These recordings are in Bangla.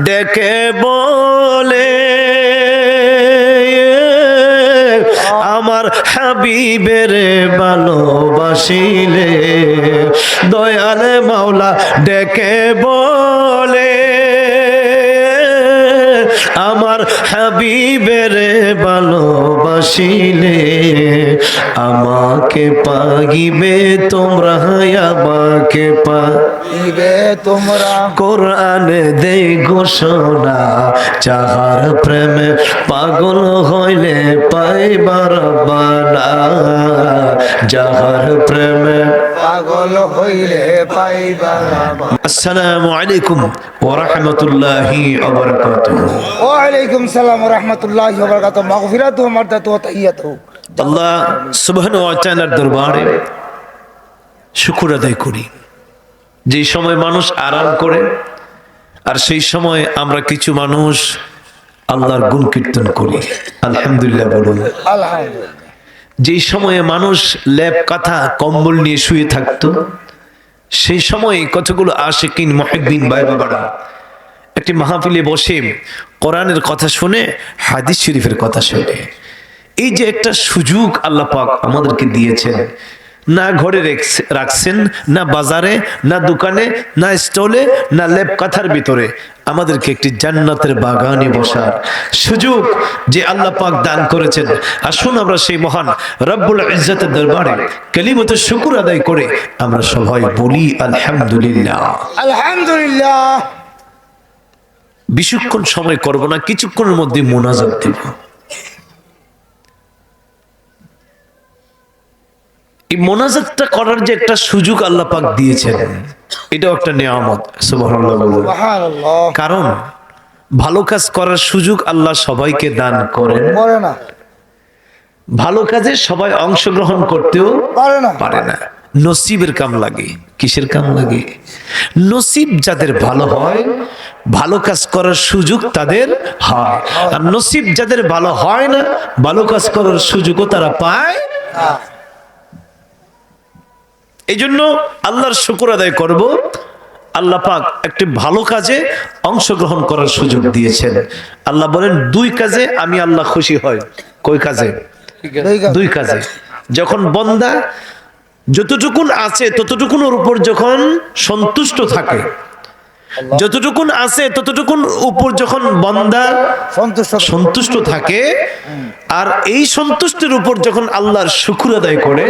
ডেকে বলে আমার হাবিবের ভালোবাসিলে দয়াল মাওলা ডেকে বলে আমার হাবিবের ভালোবাসিলে আমাকে পাগিবে তোমরা আমাকে পাগিবে তোমরা কোরআন দে ঘোষণা যাহার প্রেমে পাগল হইলে পাইবার বানা যাহার প্রেমে পাগল হইলে পাইবার বানা। আসসালামু আলাইকুম ওয়া রাহমাতুল্লাহি ওয়া বারাকাতুহু। ওয়া আলাইকুম সালাম ওয়া রাহমাতুল্লাহি ওয়া বারাকাতুহু। মাগফিরাতুহু মারদাতুহু ওয়া তাহিয়াতুহু। আল্লাহ সুবহানাহু ওয়া তাআলার দরবারে শুকর আদায় করি যে সময় মানুষ আরাম করে আর সেই সময় আমরা কিছু মানুষ আল্লাহর গুণ কীর্তন করি। আলহামদুলিল্লাহ বলুন আলহামদুলিল্লাহ। যে সময়ে মানুষ লেপ কাঁথা কম্বল নিয়ে শুয়ে থাকতো সেই সময় কতগুলো আশিকিন মুহিব্বিন ভাই বাবারা একটি মাহফিলে বসে কোরআনের কথা শুনে হাদিস শরীফের কথা শুনে এই যে একটা সুযোগ আল্লাহ পাক আমাদেরকে দিয়েছেন, না ঘরে রাখছেন, না বাজারে, না দোকানে, না স্টলে, না লেপ কাঁথার ভিতরে, আমাদেরকে একটি জান্নাতের বাগানে বসার সুযোগ যে আল্লাহ পাক দান করেছেন। আসুন আমরা সেই মহান রব্বুল ইজ্জতের দরবারে কালিমাতুশ শুকর আদায় করে আমরা সবাই বলি আলহামদুলিল্লাহ। আলহামদুলিল্লাহ। বেশিক্ষণ সময় করব না, কিছুক্ষণের মধ্যে মোনাজাত দেব। এই মোনাজাতটা করার যে একটা সুযোগ আল্লাহ পাক দিয়েছেন এটাও একটা নিয়ামত। সুবহানাল্লাহ। সুবহানাল্লাহ। কারণ ভালো কাজ করার সুযোগ আল্লাহ সবাইকে দান করেন করে না, ভালো কাজে সবাই অংশগ্রহণ করতেও পারে না। নসিবের কাম লাগে। কিসের কাম লাগে? নসিব যাদের ভালো হয় ভালো কাজ করার সুযোগ তাদের হয়, আর নসিব যাদের ভালো হয় না ভালো কাজ করার সুযোগও তারা পায়। এই জন্য আল্লাহর শুকর আদায় করব। আল্লাহ পাক একটি ভালো কাজে অংশগ্রহণ করার সুযোগ দিয়েছেন। আল্লাহ বলেন দুই কাজে আমি আল্লাহ খুশি হই। কই কাজে? দুই কাজে। যখন বান্দা যতটুকুন আছে ততটুকুনের উপর যখন সন্তুষ্ট থাকে, যতটুকুন আছে ততটুকুন উপর যখন বান্দা সন্তুষ্ট থাকে, আর এই সন্তুষ্টের উপর যখন আল্লাহর শুকর আদায় করে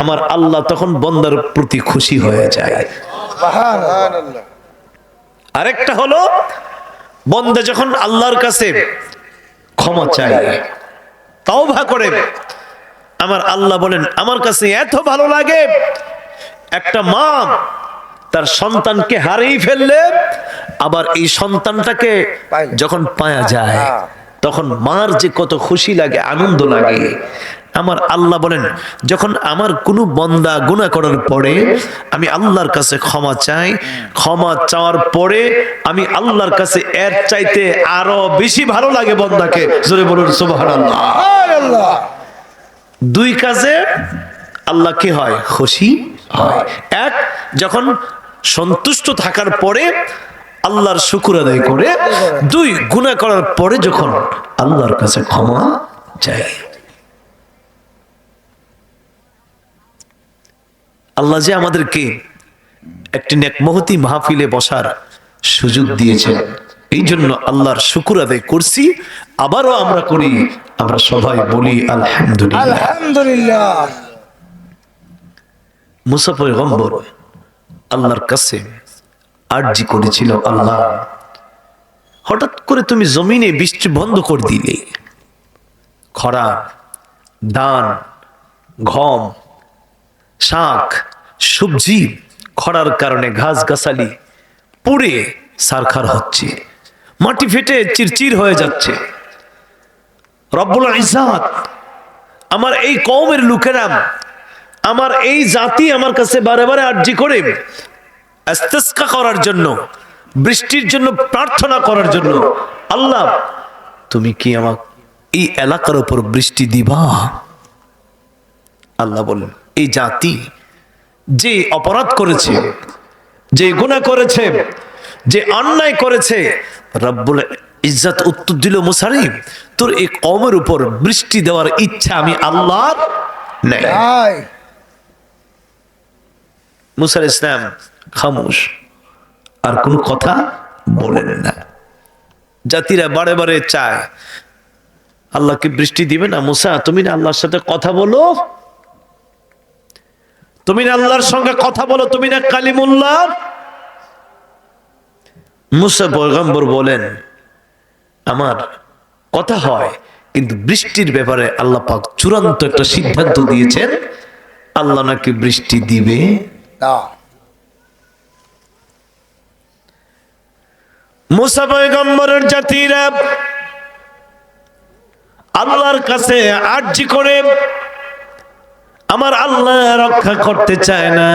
আমার আল্লাহ তখন বান্দার প্রতি খুশি হয়ে যায়। সুবহানাল্লাহ। আরেকটা হলো বান্দা যখন আল্লাহর কাছে ক্ষমা চায়, তওবা করে, আমার আল্লাহ বলেন আমার কাছে এত ভালো লাগে একটা মা তার সন্তানকে হারিয়ে ফেললে আবার এই সন্তানটাকে যখন পাওয়া যায় তখন মার যে কত খুশি লাগে, আনন্দ লাগে। আমার আল্লাহ বলেন যখন আমার কোনো বান্দা গুনাহ করার পরে আমি আল্লাহর কাছে ক্ষমা চাই, ক্ষমা চাওয়ার পরে আমি আল্লাহর কাছে এর চাইতে আরো বেশি ভালো লাগে বান্দাকে। জোরে বলুন সুবহানাল্লাহ। সুবহানাল্লাহ। দুই কাজে আল্লাহ কি হয়? খুশি হয়। এক, যখন সন্তুষ্ট থাকার পরে আল্লাহর শুকর আদায় করে। দুই, গুনাহ করার পরে যখন আল্লাহর কাছে ক্ষমা চায়। আল্লাহ যে আমাদেরকে একটি নেকমহতি মাহফিলে বসার সুযোগ দিয়েছেন, এই জন্য আল্লাহর শুকর আদায় করছি, আবারও আমরা করি। আমরা সবাই বলি আলহামদুলিল্লাহ। আলহামদুলিল্লাহ। মুসা পয়গম্বর আল্লাহর কাছে আরজি করেছিল, আল্লাহ হঠাৎ করে তুমি জমিনে বৃষ্টি বন্ধ করে দিলে, খরা, ধান, গম, শাক, সবজি খরার কারণে ঘাস গাছালি পুড়ে সারখার হচ্ছে, মাটি ফেটে চিরচির হয়ে যাচ্ছে। রব্বুল ইজ্জত আমার এই কওমের লোকেরা, আমার এই জাতি আমার কাছে বারে বারে আরজি করে ইস্তিসকা করার জন্য, বৃষ্টির জন্য প্রার্থনা করার জন্য, আল্লাহ তুমি কি আমার এই এলাকার উপর বৃষ্টি দিবা? আল্লাহ বলেন এই জাতি যে অপরাধ করেছে, যে গুনাহ করেছে, যে অন্যায় করেছে, রব্বুল ইজ্জত উত্তর দিল, মুসারে তোর এই কওমের উপর বৃষ্টি দেওয়ার ইচ্ছা আমি আল্লাহর নাই। তাই মুসা আলাইহিস সালাম খামোশ, আর কোনো কথা বলেন না। জাতিরা বারে বারে চায় আল্লাহকে বৃষ্টি দিবে না। মুসা, তুমি না আল্লাহর সাথে কথা বলো, তুমি না আল্লাহর সঙ্গে কথা বলো, তুমি না কালিমুল্লাহ। মুসা পয়গম্বর বলেন, আমার কথা হয়, কিন্তু বৃষ্টির ব্যাপারে আল্লাহ পাক চূড়ান্ত একটা সিদ্ধান্ত দিয়েছেন, আল্লাহ নাকি বৃষ্টি দিবে না। মুসা পয়গম্বরের জাতিরা আল্লাহর কাছে আরজি করে, আমার আল্লাহ রক্ষা করতে চায় না।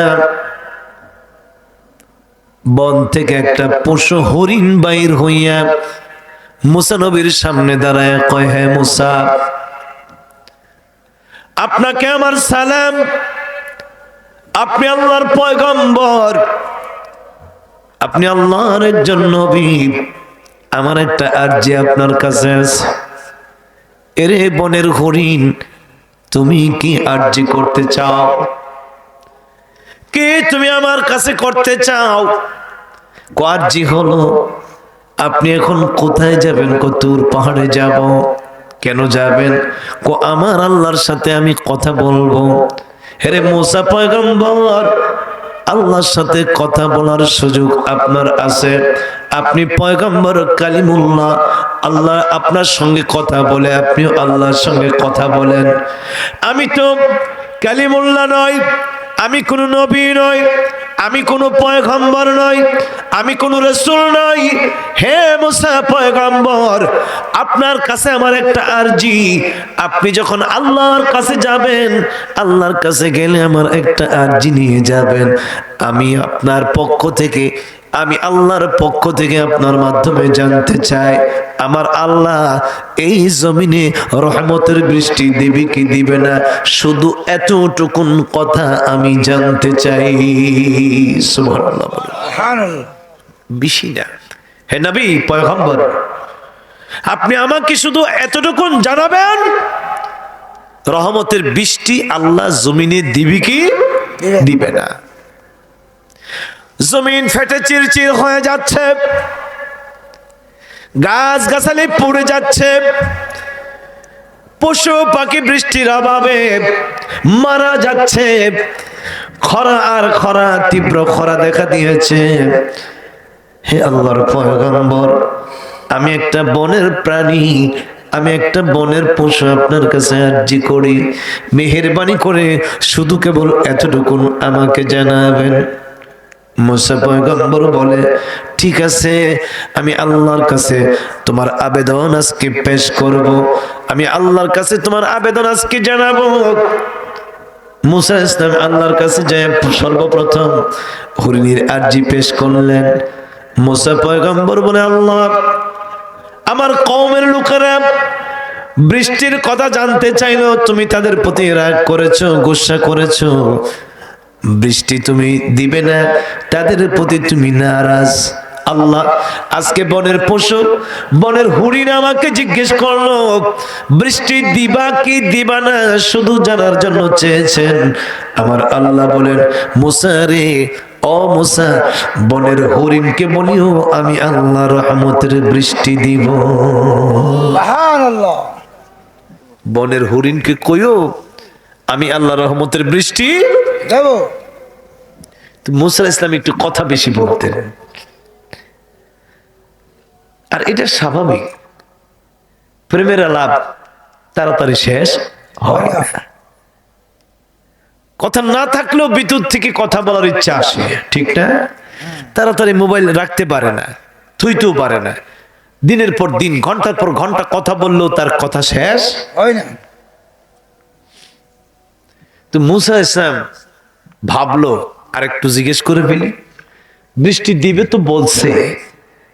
বন থেকে একটা পশু হরিণ বাইর হইয়া মুসা নবীর সামনে দাঁড়ায় কয়, হে মুসা, আপনাকে আমার সালাম, আপনি আল্লাহর পয়গম্বর, আপনি আল্লাহর একজন নবী, আমার একটা আরজি আপনার কাছে আছে। এরে বনের হরিণ, তুমি কি আরজি করতে চাও? কি তুমি আমার কাছে করতে চাও? আরজি হলো, আপনি এখন কোথায় যাবেন? তুর পাহাড়ে যাব। কেন যাবেন? আমার আল্লাহর সাথে আমি কথা বলবো। হেরে মুসা পয়গম্বর, আল্লাহর সাথে কথা বলার সুযোগ আপনার আছে। আপনি পয়গম্বর কালিমুল্লাহ, আল্লাহ আপনার সঙ্গে কথা বলে, আপনিও আল্লাহর সঙ্গে কথা বলেন। আমি তো কালিমুল্লাহ নয়, আমি কোন নবী নই, আমি কোন পয়গম্বর নই, আমি কোন রাসূল নই। হে মুসা পয়গম্বর, আপনার কাছে আমার একটা আরজি, আপনি যখন আল্লাহর কাছে যাবেন, আল্লাহর কাছে গেলে আমার একটা আরজি নিয়ে যাবেন। আমি আপনার পক্ষ থেকে, আমি আল্লাহর পক্ষ থেকে আপনার মাধ্যমে জানতে চাই, আমার আল্লাহ এই জমিনে রহমতের বৃষ্টি দিবে কি দিবে না, শুধু এতটুকুন কথা আমি জানতে চাই। সুবহানাল্লাহ, সুবহানাল্লাহ। বেশি না। হে নবী পয়গম্বর, আপনি আমাকে শুধু এতটুকুন জানাবেন, রহমতের বৃষ্টি আল্লাহ জমিনে দিবে কি দিবে না। জমিন ফেটে চিরচির হয়ে যাচ্ছে, গাছ গাছালি পুড়ে যাচ্ছে, পশু পাখি বৃষ্টির অভাবে মারা যাচ্ছে, খরা আর খরা, তীব্র খরা দেখা দিয়েছে। হে আল্লাহর পয়গম্বর, আমি একটা বনের প্রাণী, আমি একটা বনের পশু, আপনার কাছে আরজি করি, মেহেরবানি করে শুধু কেবল এতটুকুন আমাকে জানাবেন। মুসা পয়গম্বর বলে, ঠিক আছে, আমি আল্লাহর কাছে তোমার আবেদন আজকে পেশ করব, আমি আল্লাহর কাছে তোমার আবেদন আজকে জানাবো। মুসা ইসলাম আল্লাহর কাছে যায় সর্বপ্রথম হরিণীর আরজি পেশ করলেন। মুসা পয়গম্বর বলে, আল্লাহ, আমার কওমের লোকেরা বৃষ্টির কথা জানতে চাইলো, তুমি তাদের প্রতি রাগ করেছো, গুসা করেছো, বৃষ্টি তুমি দিবে না, তাদের প্রতি তুমি নারাজ। আল্লাহ, আজকে বনের পশু, বনের হরিণ আমাকে জিজ্ঞেস করলো বৃষ্টি দিবা কি দিবা না, শুধু জানার জন্য চেয়েছেন। আমার আল্লাহ বলেন, মুসা রে, ও মুসা, বনের হরিণকে বলিও আমি আল্লাহ রহমতের বৃষ্টি দিব। সুবহানাল্লাহ। বনের হরিণকে কইও আমি আল্লাহ রহমতের বৃষ্টি দেব। মুসা ইসলাম একটু কথা বেশি বলতেন, আর এটা স্বাভাবিক। প্রেমের আলাপ তাড়াতাড়ি শেষ হয় না। কথা না থাকলেও ভিতর থেকে কথা বলার ইচ্ছা আসে, ঠিক না? তাড়াতাড়ি মোবাইল রাখতে পারে না, থুইতেও পারে না। দিনের পর দিন, ঘন্টার পর ঘন্টা কথা বললেও তার কথা শেষ হয় না। তো মুসা ইসলাম ভাবলো আর একটু জিজ্ঞেস করে ফেলি, বৃষ্টি দিবে তো বলছে,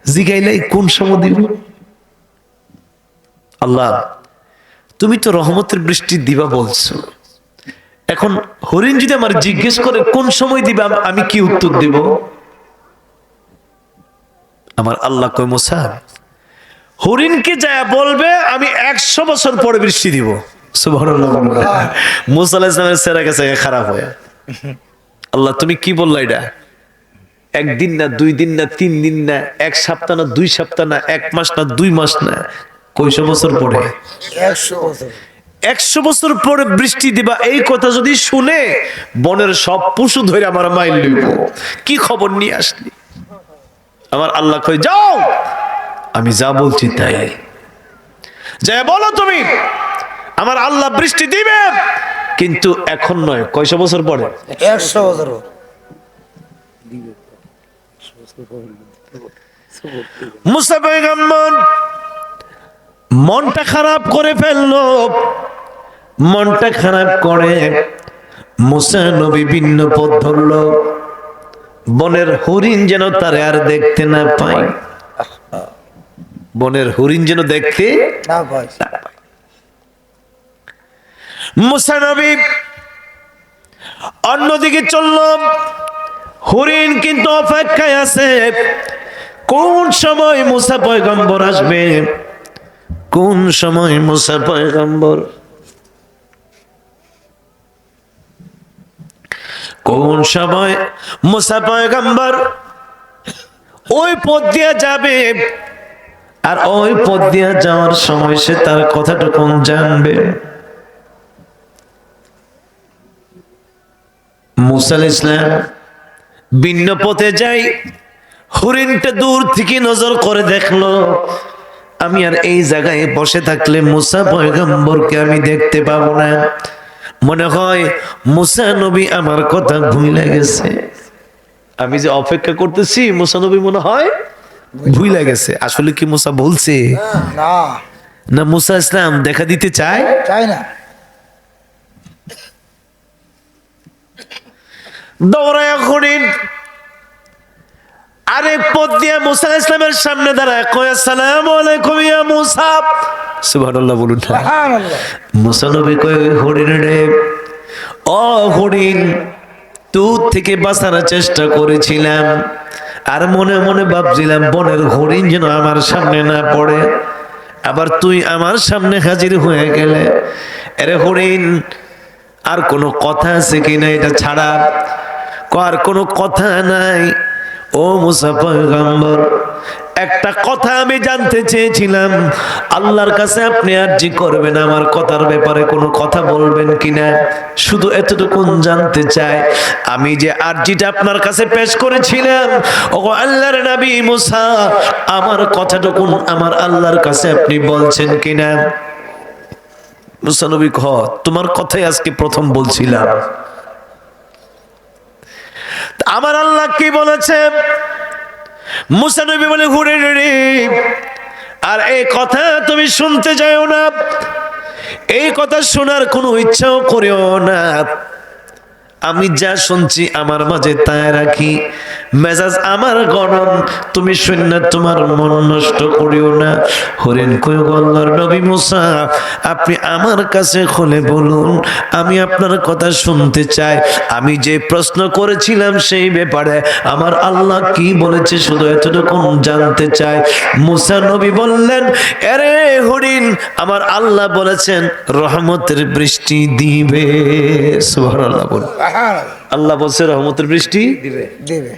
জিগাইলাই কোন সময় দিব? আল্লাহ, তুমি তো রহমতের বৃষ্টি দিবা বলছো, এখন হরিণ যদি আমার জিজ্ঞেস করে কোন সময় দিবা, আমি কি উত্তর দেব? আমার আল্লাহ কয় মুসা হরিণকে যায় বলবে আমি 100 বছর পরে বৃষ্টি দিব। সুবহানাল্লাহ। মুসা আলাইহিস সালামের চেহারা গেছে খারাপ হয়ে। আল্লাহ তুমি কি বললা? এটা একদিন না, 2 দিন না, 3 দিন না, 1 সপ্তাহ না, 2 সপ্তাহ না, 1 মাস না, 2 মাস না, কয়শো বছর পরে? 100 বছর। 100 বছর পরে বৃষ্টি দিবা। এই কথা যদি শুনে বনের সব পশু ধরে আমার মাইল লইব। কি খবর নিয়ে আসলি? আমার আল্লাহ কই যাও, আমি যা বলছি তাই যা বলো তুমি। আমার আল্লাহ বৃষ্টি দিবে, কিন্তু এখন নয়, কয়শো বছর পরে? 100 বছর। মুসা পয়গম্বর মনটা খারাপ করে ফেললো। মনটা খারাপ করে মুসা নবী ভিন্ন পথ ধরলো। বনের হরিণ যেন তারে আর দেখতে না পায়। বনের হরিণ যেন দেখতে না ভাই। না পায়। মুসা নবী অন্যদিকে চলল। হরিণ কিন্তু অপেক্ষায় আছে, কোন সময় মুসা পয়গম্বর আসবে, কোন সময় মুসা পয়গম্বর, কোন সময় মুসা পয়গম্বর ওই পথ দিয়ে যাবে। আর ওই পথ দিয়ে যাওয়ার সময় সে তার কথাটুকু জানবে। মুসা আলাইহিস সালাম ভিন্ন পথে যাই। হরিণটা দূর থেকে নজর করে দেখলো, আমি আর এই জায়গায় বসে থাকলে মুসা পয়গম্বরকে আমি দেখতে পাবো না। মনে হয় মুসা নবী আমার কথা ভুলে গেছে। আমি যে অপেক্ষা করতেছি মুসা নবী মনে হয় ভুলে গেছে। আসলে কি মুসা বলছে? না, না মুসা ইসলাম দেখা দিতে চায়? চাই না। দৌড়ায় হরিণ আরেক পথ দিয়ে মুসা ইসলামের সামনে দাঁড়ায়, কয় আসসালামু আলাইকুম ইয়া মুসা। সুবহানাল্লাহ বলুন। সুবহানাল্লাহ। মুসা নবী কয় হরিণ রে, ও হরিণ, তুই থেকে বাঁচার চেষ্টা করেছিলাম, আর মনে মনে ভাবছিলাম বনের হরিণ যেন আমার সামনে না পড়ে। আবার তুই আমার সামনে হাজির হয়ে গেলে। আরে হরিণ, আর কোনো কথা আছে কিনা এটা ছাড়া? আর কোনো কথা নাই। ও মুসা পয়গম্বর, একটা কথা আমি জানতে চেয়েছিলাম, আল্লাহর কাছে আপনি আরজি করবেন আমার কথার ব্যাপারে কোনো কথা বলবেন কিনা, শুধু এতটুকু জানতে চাই। আমি যে আরজিটা আপনার কাছে পেশ করেছিলাম, ও আল্লাহর নবী মুসা, আমার কথাটুকু আমার আল্লাহর কাছে আপনি বলছেন কিনা? মুসা নবী কয় তোমার কথাই আজকে প্রথম বলছিলাম। আমার আল্লাহ কি বলেছে? মুসা নবী বলে হরিণ রে, আর এই কথা তুমি শুনতে যাও না, এই কথা শোনার কোনো ইচ্ছাও করিও না। আমি যা শুনছি আমার মাঝে তাই রাখি, মেজাজ আমার গরম, তুমি শুনে তোমার মন নষ্ট করিও না। হরিণ কই আল্লাহর নবী মুসা, আপনি আমার কাছে খুলে বলুন, আমি আপনার কথা শুনতে চাই। আমি যে প্রশ্ন করেছিলাম সেই ব্যাপারে আমার আল্লাহ কি বলেছে শুধু এতটুকু জানতে চাই। মুসা নবী বললেন, আরে হরিণ, আমার আল্লাহ বলেছেন রহমতের বৃষ্টি দিবে। সুবহানাল্লাহ বল। আল্লাহ বলছে রহমতের বৃষ্টি দিবে। দিবে।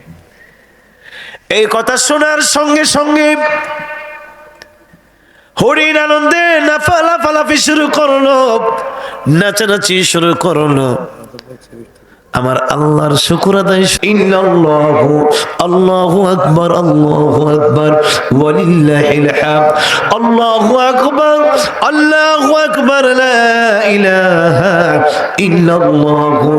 এই কথা শোনার সঙ্গে সঙ্গে হরিণ আনন্দে লাফালাফি শুরু করলো, নাচানাচি শুরু করলো। আমার আল্লাহর শুকর আদায়। ইন্নাল্লাহু আল্লাহু আকবার, আল্লাহু আকবার, ওয়ালিল্লাহিল হামদ, আল্লাহু আকবার, আল্লাহু আকবার, লা ইলাহা ইল্লাল্লাহু,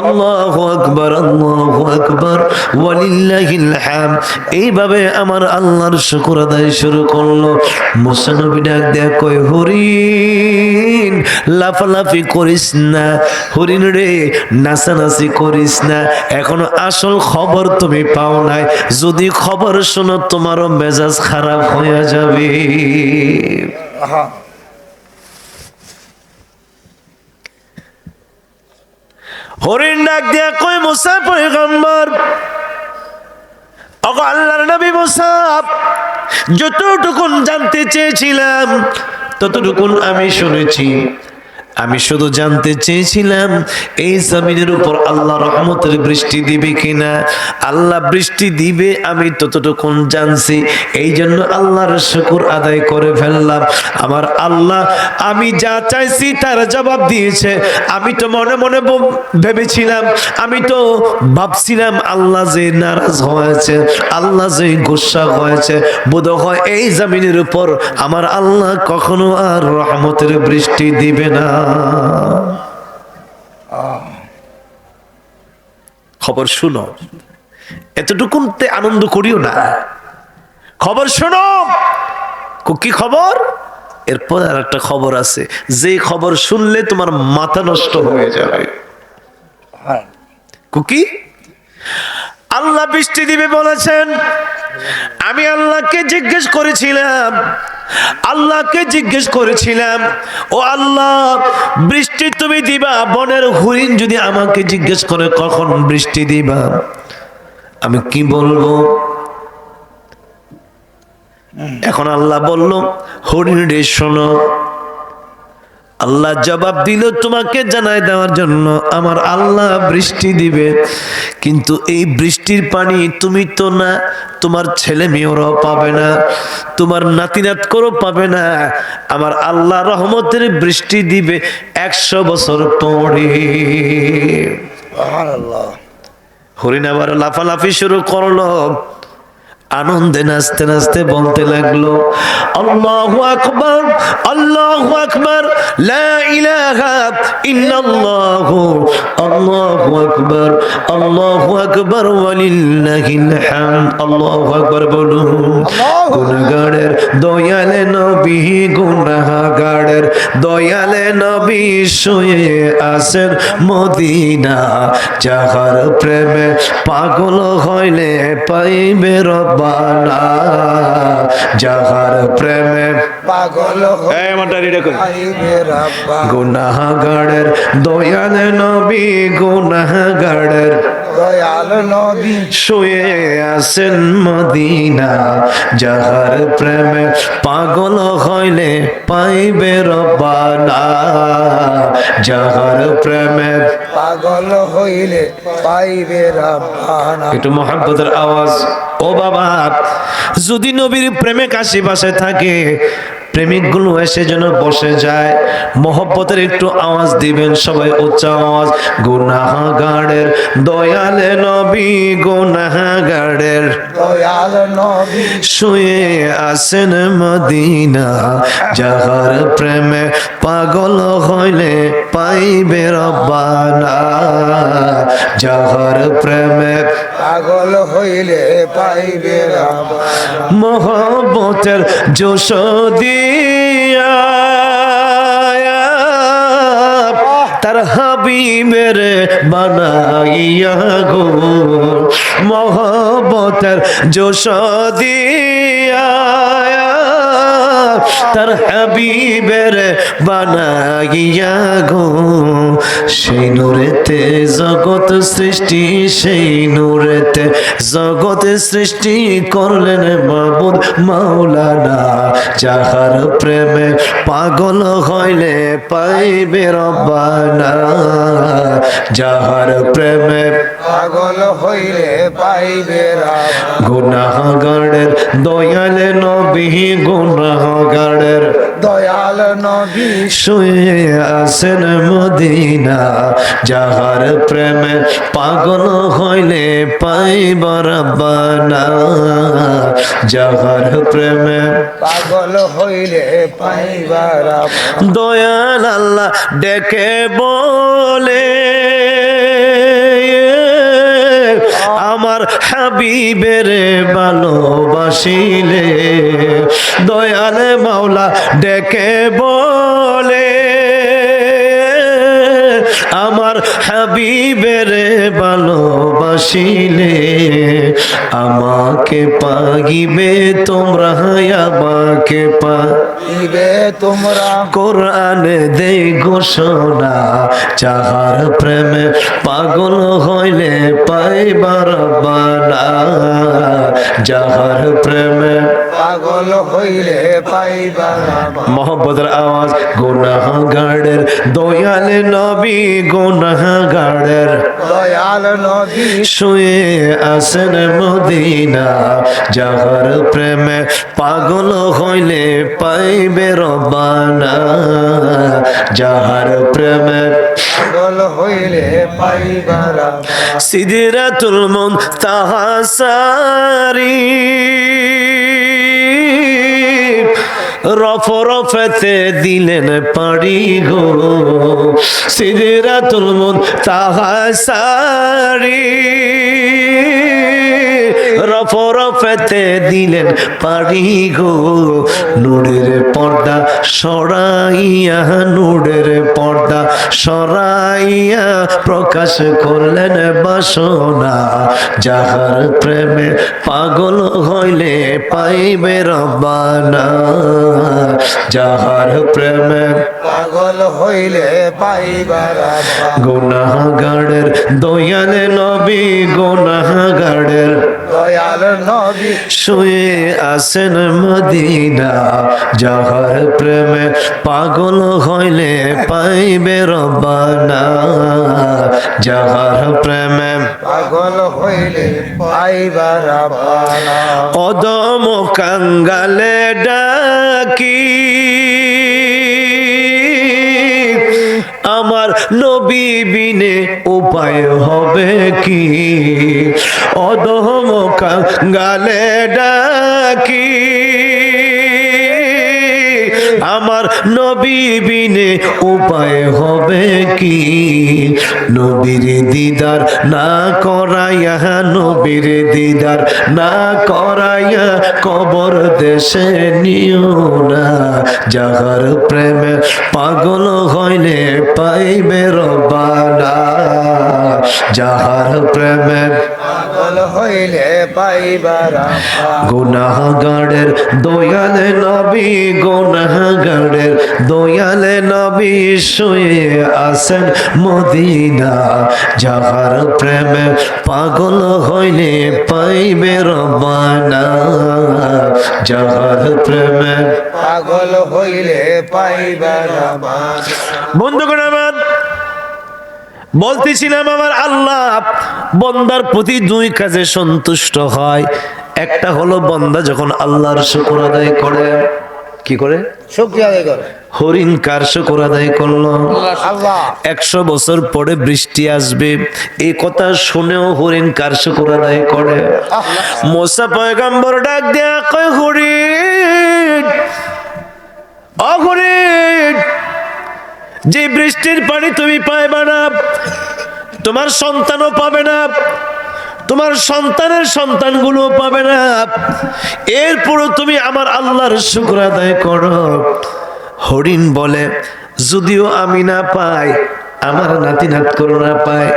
আল্লাহু আকবার, আল্লাহু আকবার, ওয়ালিল্লাহিল হামদ। এইভাবে আমার আল্লাহর শুকর আদায় শুরু করলো। মুসা নবী ডাক দেয়া কয়, হরিণ লাফালাফি করিস না, হরিণ রে নাচানাচি করিস না, এখনো আসল খবর তুমি পাও নাই। যদি খবর শোনো তোমারও মেজাজ খারাপ হয়ে যাবে। হরিণ ডাক দিয়া কয় মুসা পয়গম্বর, ওগো আল্লাহর নবী মুসা, যতটুকুন জানতে চেয়েছিলাম ততটুকুন আমি শুনেছি। আমি শুধু জানতে চেয়েছিলাম এই জমিনের উপর আল্লাহ রহমতের বৃষ্টি দিবে কিনা। আল্লাহ বৃষ্টি দিবে আমি ততটুকুন জানছি, এই জন্য আল্লাহর শুকর আদায় করে ফেললাম। আমার আল্লাহ আমি যা চাইছি তার জবাব দিয়েছে। আমি তো মনে মনে ভেবেছিলাম, আমি তো ভাবছিলাম আল্লাহ যে নারাজ হয়েছে, আল্লাহ যে গুসা হয়েছে, বোধ হয় এই জমিনের উপর আমার আল্লাহ কখনো আর রহমতের বৃষ্টি দিবে না। খবর শুনো, এতটুকুনতে আনন্দ করিও না। খবর শোনো। কি খবর? এরপর আর একটা খবর আছে, যে খবর শুনলে তোমার মাথা নষ্ট হয়ে যাবে। কুকি আল্লাহ বৃষ্টি দিবে বলেছেন। আমি আল্লাহকে জিজ্ঞেস করেছিলাম, ও আল্লাহ বৃষ্টি তুমি দিবা? বনের হরিণ যদি আমাকে জিজ্ঞেস করে কখন বৃষ্টি দিবা, আমি কি বলবো? এখন আল্লাহ বলল, হরিণ রে শোনো। আল্লাহ জবাব দিল তোমাকে জানাই দেওয়ার জন্য, আমার আল্লাহ বৃষ্টি দিবে, কিন্তু এই বৃষ্টির পানি তুমি তো না, তোমার ছেলে মেয়েরাও পাবে না, তোমার নাতিনাত করো পাবে না। আমার আল্লাহ রহমতের বৃষ্টি দিবে 100 বছর পরে। সুবহানাল্লাহ। হরিণ আবার লাফালাফি শুরু করলো, আনন্দে নাচতে নাচতে বলতে লাগলো, আল্লাহু আকবার, আল্লাহু আকবার, লা ইলাহা ইল্লাল্লাহু, আল্লাহু আকবার, আল্লাহু আকবার, ওয়ালিল্লাহিল হামদ। আল্লাহু আকবার বলুন। গুনাহগারের দয়ালে নবী, গুনাহগারের দয়ালে নবী শুয়ে আছেন মদিনা, যাহার প্রেমে পাগল হইলে পাইবে রব্বানা, যাহার প্রেমে পাগল হইবে রব্বানা। গুনাহগারের দয়ালে নবী, গুনাহগারের দয়াল নবী শুয়ে আছেন মদিনা, যাহার প্রেমে পাগল হইলে পাইবে রব্বানা, যাহার প্রেমে পাগল হইলে পাইবে রব্বানা। একটু মহব্বতের আওয়াজ। ও বাবা, যদি নবীর প্রেমিক আশেপাশে থাকে, প্রেমিকগুলো এসে যেন বসে যায়। মহব্বতের একটু আওয়াজ দিবেন সবাই, উচ্চ আওয়াজ। গুনাহগারের দয়ালে নবী, গুনাহগারের দয়াল নবী শুয়ে আছেন মদিনা, যাহার প্রেমে পাগল হইলে পাইবে রব্বানা, যাহার প্রেমে পাগল হইলে পাইবে রব্বানা। মহব্বতের জোশ দিয়া তার হাবিবের বানাইয়া গো, মহব্বতের জোশ দিয়া তার হাবিবের বানাইয়া গো, সেই নূরেতে জগৎ সৃষ্টি, সেই নূরেতে জগৎ সৃষ্টি করলেন মাবুদ মাওলানা, যাহার প্রেমে পাগল হইলে পাইবে রব্বানা, যাহার প্রেমে পাগল হইলে পাইবে রব্বানা। গুনাহগারের দয়ালে নবী, গুনাহগারের দয়াল নবী শুয়ে আছেন মদিনা, যাহার প্রেমে পাগল হইলে পাইব রব্বানা, যাহার প্রেমে পাগল হইলে পাইবা রব্বানা। দয়াল আল্লাহ ডেকে বলে, আমার হাবিবের ভালোবাসিলে, দয়াল মাওলা ডেকে বলে, আমার হাবিবের ভালোবাসিলে, আমাকে পাগিবে তোমরা, আমাকে পাইবে তোমরা। কোরআনে দে ঘোষণা, যাহার প্রেমে পাগল হইলে পাইবার বানা, যাহার প্রেমে পাগল হইলে পাইবার। মোহাম্মদের আওয়াজ। গুনাহগারের দয়াল নবী, গুনাহগারের দয়াল নবী শুয়ে আছেন মদিনা, যাহার প্রেমে পাগল হইলে পাইবে রব্বানা, যাহার প্রেমে পাগল হইলে পাইবার। সিদরাতুল মুনতাহা সারি, রফরফতে দিলেন পাড়ি গো, সিদরাতুল মুনতাহা সারি, রফরফতে দিলেন পাড়ি গো, নূরের পর্দা সরাইয়া, নূরের পর্দা সরাইয়া প্রকাশ করলেন বাসনা, যাহার প্রেমে পাগল হইলে পাইবে রব্বানা, যাহার প্রেমে পাগল হইলে পাইবার। গুনাহগারের দয়াল নবী, গুনাহগারের দয়াল নবী শুয়ে আছেন মদিনা, যাহার প্রেমে পাগল হইলে পাইবে রব্বানা, যাহার প্রেমে পাগল হইলে পাইবার। অদম কাঙ্গালে ডাকি, আমার নবী বিনে উপায় হবে কি, অদম কাঙ্গালে ডাকি, আমার নবী বিনে উপায় হবে কি, নবীর দিদার না করাইয়া, নবীর দিদার না করাইয়া কবর দেশে নিও না, যাহার প্রেমে পাগল হইলে পাইবে রব্বানা, যাহার প্রেমে পাগল হইলে পাইবার। গুনাহগারের দয়াল নবী, গুনাহগারের দয়াল নবী শুয়ে আছেন মদিনা, যাহার প্রেমে পাগল হইলে পাইবে রব্বানা, যাহার প্রেমে পাগল হইলে পাইবার। বন্ধুগণ আমার, বলতেছিলাম আমার আল্লাহ বন্দার প্রতি দুই কাজে সন্তুষ্ট হয়। একটা হলো বন্দা যখন আল্লাহর শুকর আদায় করে, কি করে? শুকরিয়া আদায় করে। হরিণ কার শুকর আদায় করলো? আল্লাহ। 100 বছর পরে বৃষ্টি আসবে, এই কথা শুনেও হরিণ কার শুকর আদায় করে? মুসা পয়গম্বর ডাক দেয়া কয়, হরিণ, ও হরিণ, যে বৃষ্টির পানি তুমি পাইবে না, তোমার সন্তানও পাবে না, তোমার সন্তানের সন্তানগুলো পাবে না, এরপরও তুমি আমার আল্লাহর শুকর আদায় করো। হরিণ বলে, যদিও আমি না পাই, আমার নাতি নাতকরা না পায়,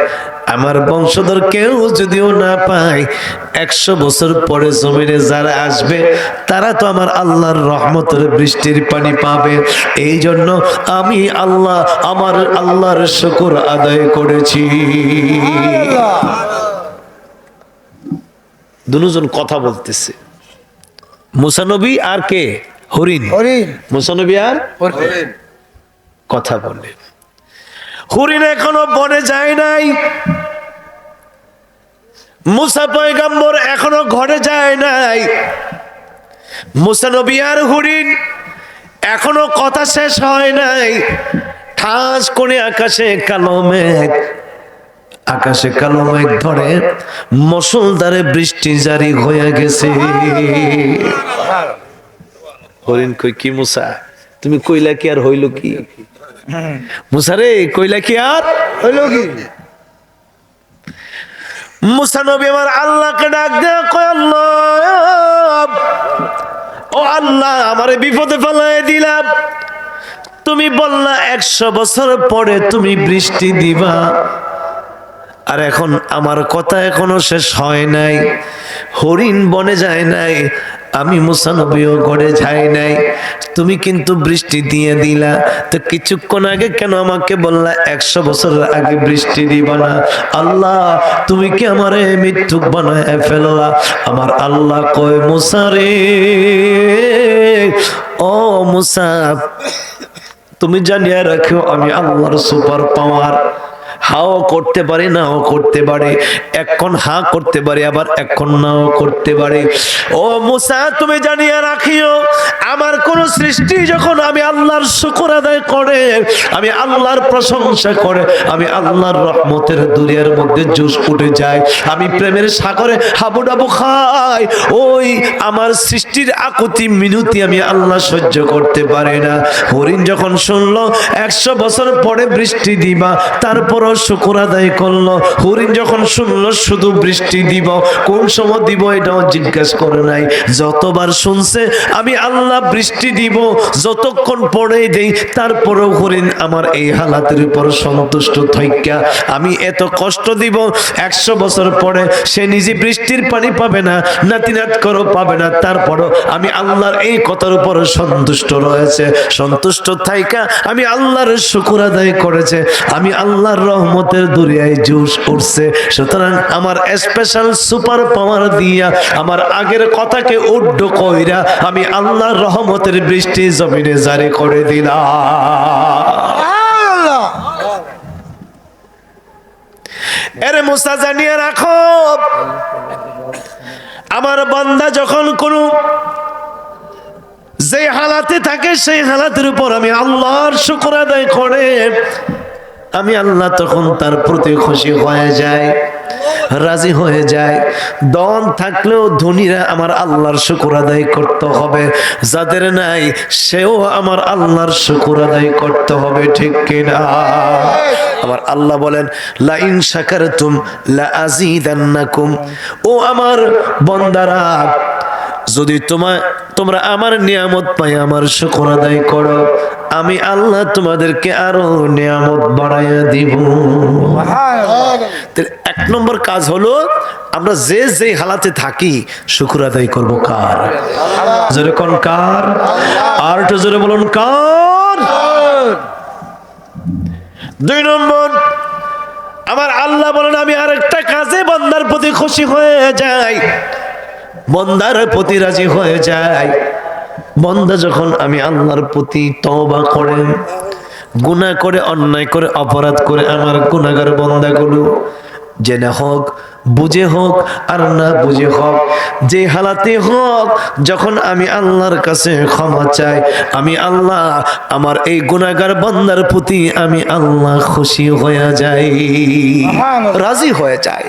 আমার বংশধর কেউ যদিও না পায়, 100 বছর পরে জমিনে যারা আসবে তারা তো আমার আল্লাহর রহমতের বৃষ্টির পানি পাবে। এই জন্য আমি আল্লাহ আমার আল্লাহর শুকর আদায় করেছি। দুজন কথা বলতেছে, মুসা নবী আর কে? হরিণ। হরিণ। মুসা নবী আর হরিণ কথা বলে। হরিণ এখনো বনে যায় নাই, মুসা পয়গম্বর এখনো ঘরে যায় নাই। মুসা নবী আর হরিণ এখনো কথা শেষ হয় নাই। ঠাস করে আকাশে কালো মেঘ, আকাশে কালো মেঘ ধরে মুষলধারে বৃষ্টি জারি হয়ে গেছে। হরিণ কই, কি মুসা তুমি কইলা কি আর হইল কি? মুসা রে কইলা কি আর হইল কি? মুসা নবী আমার আল্লাহকে ডাক দেয়া কয়, আল্লাহ, ও আল্লাহ, আমারে বিপদে ফেলায় দিলাম। তুমি বললা 100 বছর পরে তুমি বৃষ্টি দিবা, আর এখন আমার কথা এখনো শেষ হয় নাই, হরিণ বনে যায় নাই, আমি মুসা নবীও ঘরে যাই নাই, তুমি কিন্তু বৃষ্টি দিয়ে দিলা, তো কিছুক্ষণ আগে কেন আমাকে বললা 100 বছর আগে বৃষ্টি দিবা না? আল্লাহ তুমি কি আমারে মৃত্যুক বানায় ফেললা? আমার আল্লাহ কয় মুসা রে, ও মুসা তুমি জানিয়ে রাখো আমি আল্লাহর সুপার পাওয়ার, হাও করতে পারি নাও করতে পারে, এখন হা করতে পারে আবার এখন নাও করতে পারে। ও মুসা তুমি জানিয়ে রাখিও আমার কোন সৃষ্টি যখন আমি আল্লাহর শুকর আদায় করে, আমি আল্লাহর প্রশংসা করে, আমি আল্লাহর রহমতের দুনিয়ার মধ্যে জোশ উঠে যায়, আমি প্রেমের সাগরে হাবুডাবু খাই, ওই আমার সৃষ্টির আকুতি মিনতি আমি আল্লাহ সহ্য করতে পারি না। হরিণ যখন শুনলো 100 বছর পরে বৃষ্টি দিবা, তারপর শুকর আদায় করলো। হরিণ যখন শুনলো শুধু বৃষ্টি দিব, কোন সময় দিব এটাও জিজ্ঞাসা করে নাই, যতবার শুনছে আমি আল্লাহ বৃষ্টি দিব, যতক্ষণ পরে দেই, তারপরও হরিণ আমার এই হালাতের উপর সন্তুষ্ট থাইকা আমি এত কষ্ট দিব, 100 বছর পরে সে নিজে বৃষ্টির পানি পাবে না, নাতিনাত করো পাবে না, তারপরও আমি আল্লাহর এই কথার উপর সন্তুষ্ট রয়েছে, সন্তুষ্ট থাইকা আমি আল্লাহর শুকর আদায় করেছে, আমি আল্লাহর রহমতের দুনিয়ায় জোশ উঠছে। সুতরাং আমার স্পেশাল সুপার পাওয়ার দিয়া আমার আগের কথাকে উড্ড কইরা আমি আল্লাহর রহমতের বৃষ্টি জমিনে জারি করে দিলাম। আল্লাহ এরে মুসা জানিয়ে রাখো আমার বান্দা যখন কোনো যে হালাতে থাকে সেই হালাতের উপর আমি আল্লাহর শুকর আদায় করে, আমি আল্লাহ তখন তার প্রতি খুশি হয়ে যায়, রাজি হয়ে যায়। দন থাকলেও ধনীরা আমার আল্লাহর শুকর আদায় করতে হবে, যাদের নাই সেও আমার আল্লাহর শুকর আদায় করতে হবে, ঠিক কিনা? আমার আল্লাহ বলেন লা ইন শাকারতুম লা আযীদান্নাকুম, ও আমার বান্দারা যদি তোমরা আমার নিয়ামত পাই আমার শুকর আদায় করো, আমি আল্লাহ তোমাদেরকে আরো নিয়ামত বাড়াইয়া দিব। এক নম্বর কাজ হলো আমরা যে যে হালাতে থাকি শুকর আদায় করবো কার? জোরে কোন কার? আর একটু জোরে বলুন কার? 2 নম্বর আমার আল্লাহ বলেন আমি আরেকটা কাজে বান্দার প্রতি খুশি হয়ে যাই, বন্দার প্রতি রাজি হয়ে যায়। বন্দা যখন আমি আল্লাহর প্রতি তওবা করে, গুনাহ করে, অন্যায় করে, অপরাধ করে, আমার গুনাহগার বন্দাগুলো জেনে হোক, বুঝে হোক আর না বুঝে হোক, যে হালাতে হোক, যখন আমি আল্লাহর কাছে ক্ষমা চাই, আমি আল্লাহ আমার এই গুনাহগার বান্দার প্রতি আমি আল্লাহ খুশি হয়ে যাই, রাজি হয়ে যায়।